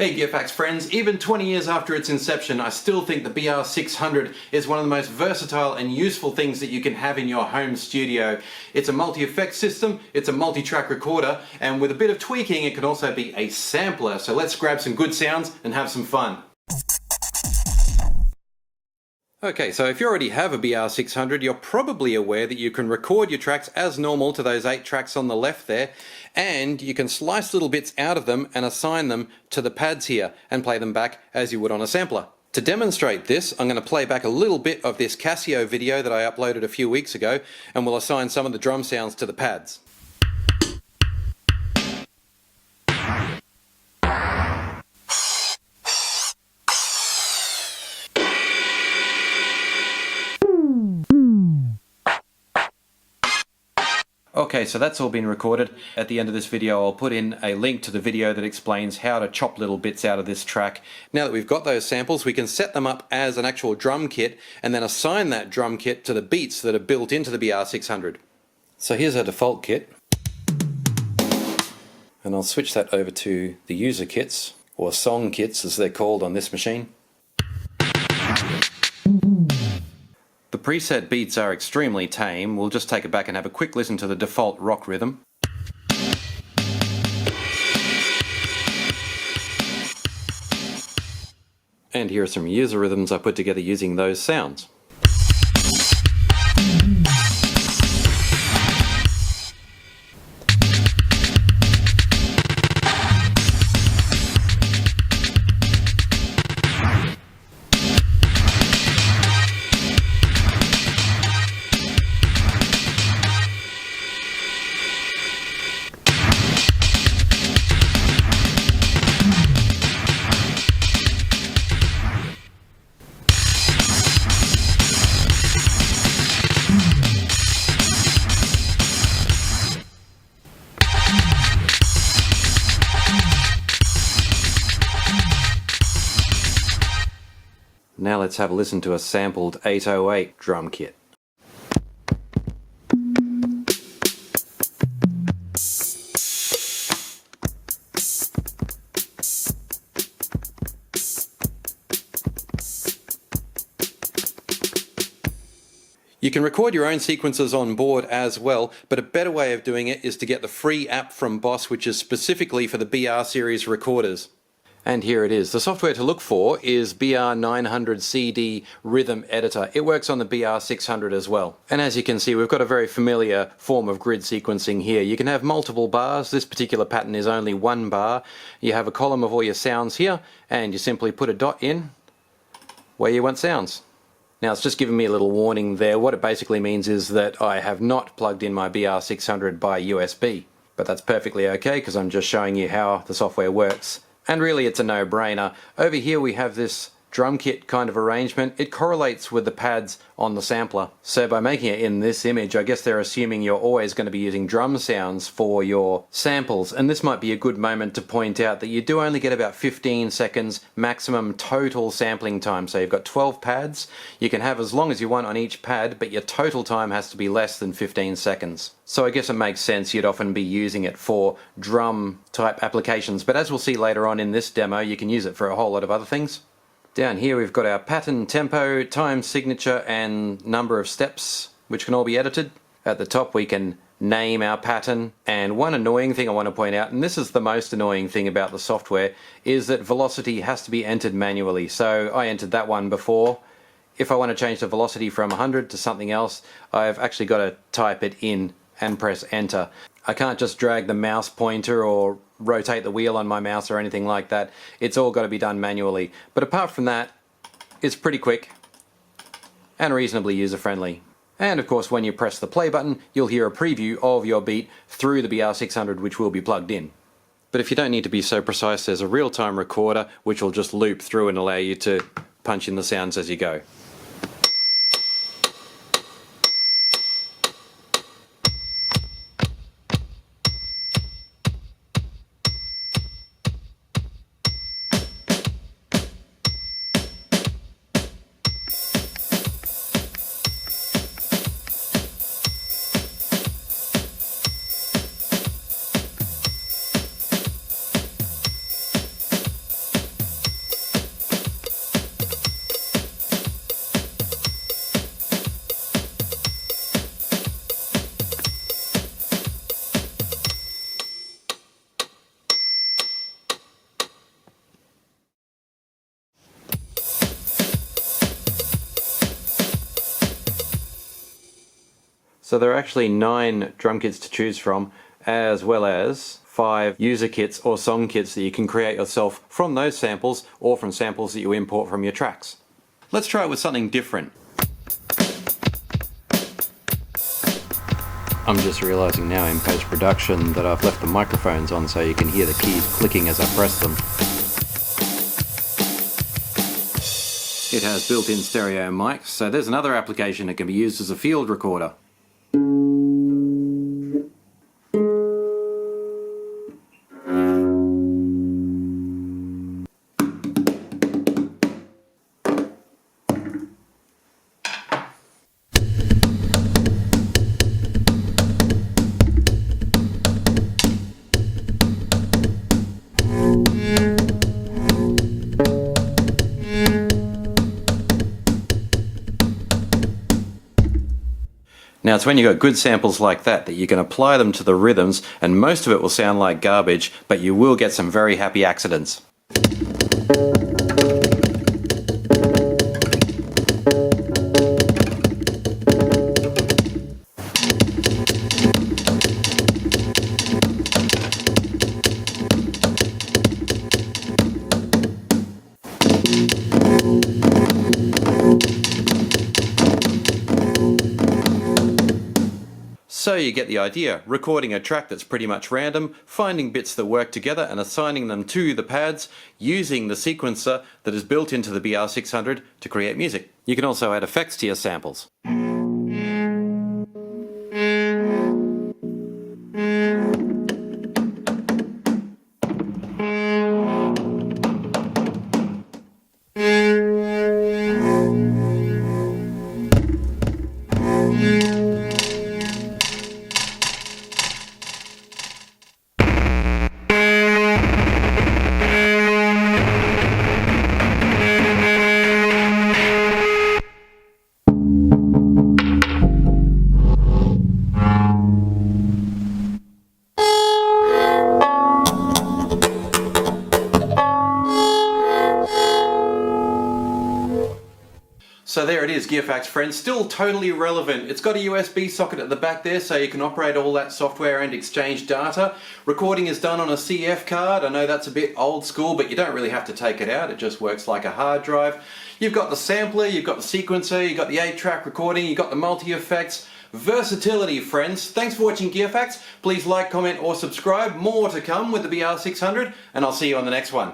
Hey Gearfacts friends, even 20 years after its inception, I still think the BR-600 is one of the most versatile and useful things that you can have in your home studio. It's a multi-effect system, it's a multi-track recorder, and with a bit of tweaking it can also be a sampler. So let's grab some good sounds and have some fun. Okay, so if you already have a BR-600, you're probably aware that you can record your tracks as normal to those 8 tracks on the left there, and you can slice little bits out of them and assign them to the pads here and play them back as you would on a sampler. To demonstrate this, I'm going to play back a little bit of this Casio video that I uploaded a few weeks ago, and we'll assign some of the drum sounds to the pads. Okay, so that's all been recorded. At the end of this video I'll put in a link to the video that explains how to chop little bits out of this track. Now that we've got those samples, we can set them up as an actual drum kit and then assign that drum kit to the beats that are built into the BR-600. So here's our default kit, and I'll switch that over to the user kits, or song kits as they're called on this machine. The preset beats are extremely tame. We'll just take it back and have a quick listen to the default rock rhythm. And here are some user rhythms I put together using those sounds. Now let's have a listen to a sampled 808 drum kit. You can record your own sequences on board as well, but a better way of doing it is to get the free app from Boss, which is specifically for the BR series recorders. And here it is. The software to look for is BR-900 CD Rhythm Editor. It works on the BR-600 as well. And as you can see, we've got a very familiar form of grid sequencing here. You can have multiple bars. This particular pattern is only one bar. You have a column of all your sounds here, and you simply put a dot in where you want sounds. Now it's just giving me a little warning there. What it basically means is that I have not plugged in my BR-600 by USB. But that's perfectly okay because I'm just showing you how the software works. And really it's a no-brainer. Over here we have this drum kit kind of arrangement. It correlates with the pads on the sampler. So by making it in this image, I guess they're assuming you're always going to be using drum sounds for your samples. And this might be a good moment to point out that you do only get about 15 seconds maximum total sampling time. So you've got 12 pads. You can have as long as you want on each pad, but your total time has to be less than 15 seconds. So I guess it makes sense you'd often be using it for drum type applications. But as we'll see later on in this demo, you can use it for a whole lot of other things. Down here we've got our pattern, tempo, time signature and number of steps, which can all be edited. At the top we can name our pattern, and one annoying thing I want to point out, and this is the most annoying thing about the software, is that velocity has to be entered manually. So I entered that one before. If I want to change the velocity from 100 to something else, I've actually got to type it in and press enter. I can't just drag the mouse pointer or rotate the wheel on my mouse or anything like that. It's all got to be done manually. But apart from that, it's pretty quick and reasonably user-friendly. And of course when you press the play button, you'll hear a preview of your beat through the BR-600, which will be plugged in. But if you don't need to be so precise, there's a real-time recorder which will just loop through and allow you to punch in the sounds as you go. So there are actually 9 drum kits to choose from, as well as 5 user kits or song kits that you can create yourself from those samples or from samples that you import from your tracks. Let's try it with something different. I'm just realizing now in post-production that I've left the microphones on so you can hear the keys clicking as I press them. It has built-in stereo mics, so there's another application that can be used as a field recorder. Now it's when you've got good samples like that that you can apply them to the rhythms, and most of it will sound like garbage, but you will get some very happy accidents. So you get the idea, recording a track that's pretty much random, finding bits that work together and assigning them to the pads, using the sequencer that is built into the BR-600 to create music. You can also add effects to your samples. So there it is, Gearfacts friends, still totally relevant. It's got a USB socket at the back there so you can operate all that software and exchange data. Recording is done on a CF card. I know that's a bit old school, but you don't really have to take it out. It just works like a hard drive. You've got the sampler, you've got the sequencer, you've got the 8-track recording, you've got the multi-effects. Versatility, friends. Thanks for watching Gearfacts. Please like, comment or subscribe. More to come with the BR-600, and I'll see you on the next one.